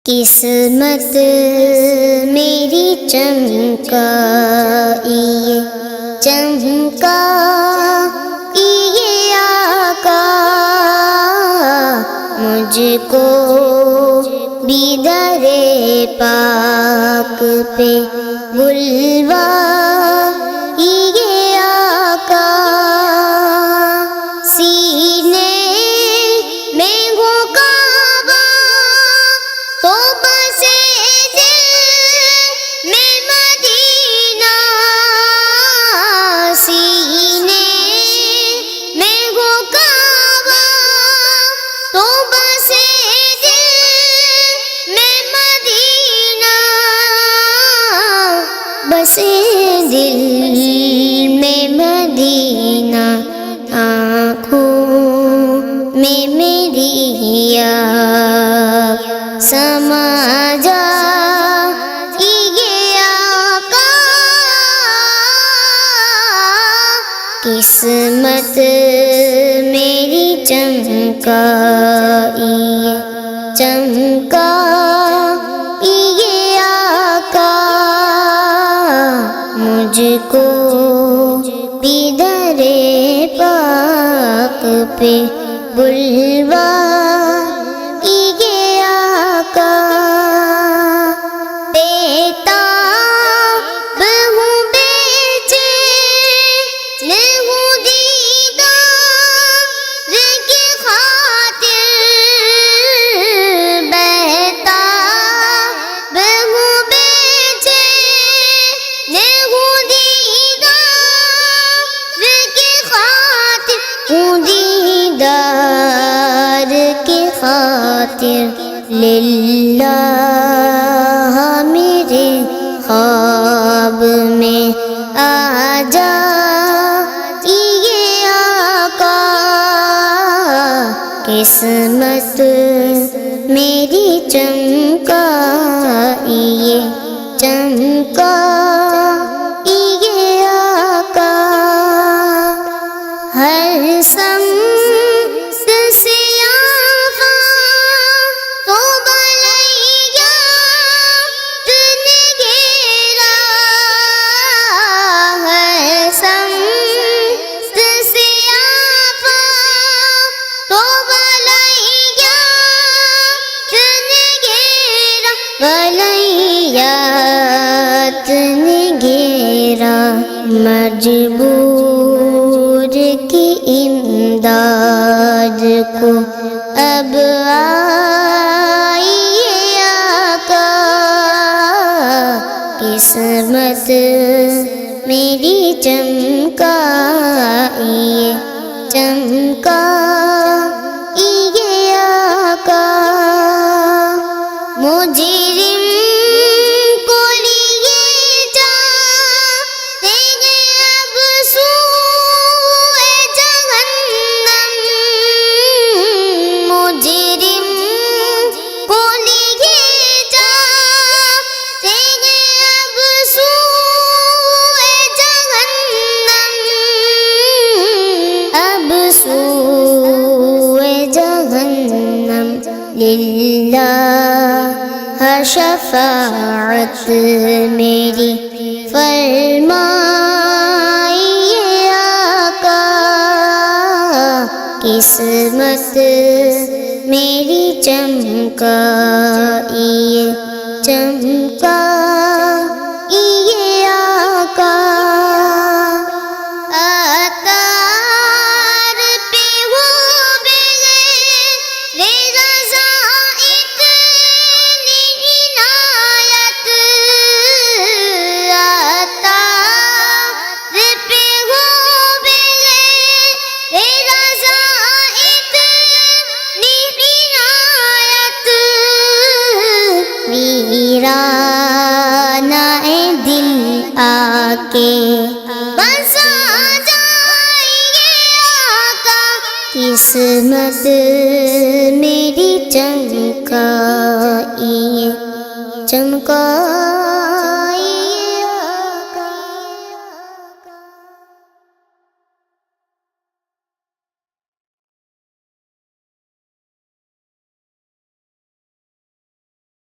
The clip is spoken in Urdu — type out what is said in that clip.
قسمت میری چمکائی چمکائی آقا، مجھ کو بھی در پاک پہ بلوائی آقا، سینے میں ہو کعبہ تو بسے دل میں مدینہ، سینے میں ہو کعبہ تو بسے دل میں مدینہ، بسے دل میں مدینہ، آنکھوں میں میری یاد سما جائیے آقا، قسمت میری چمکائی چمکائی آقا، مجھ کو بھی در پاک پہ بلوائی آقا، بےتاب ہوں بے چین ہوں دیدار کی خاطر، بےتاب ہوں بے چین ہوں دیدار کی خاطر، ہوں دیدار کی خاطر، للہ میرے خواب میں آ جائیے آقا، قسمت میری چمکائی چمکائی آقا، ہر سمت سے آفات تو بلیات نے گھیرا، ہر سمت سے آفات تو بلیات نے گھیرا، بلیات نے گھیرا، مجبور کی امداد کو اب آئیے آقا، قسمت میری چمکائی چمکائی آقا، مجرم کو لیے جاتے ہیں اب سوئے جہنم، مجرم کو لیے جاتے ہیں اب سوئے جہنم، اب سوئے جہنم، للہ شفاعت میری فرمائیے آقا، قسمت میری چمکائی چمکائی آقا، آتار پہ ہو بغیر رضا اتنی عنایت، آتار پہ ہو بغیر رضا اتنی عنایت، ویرانہ دل آ کے بسا جائیے آقا، قسمت میری چمکائی چمکائی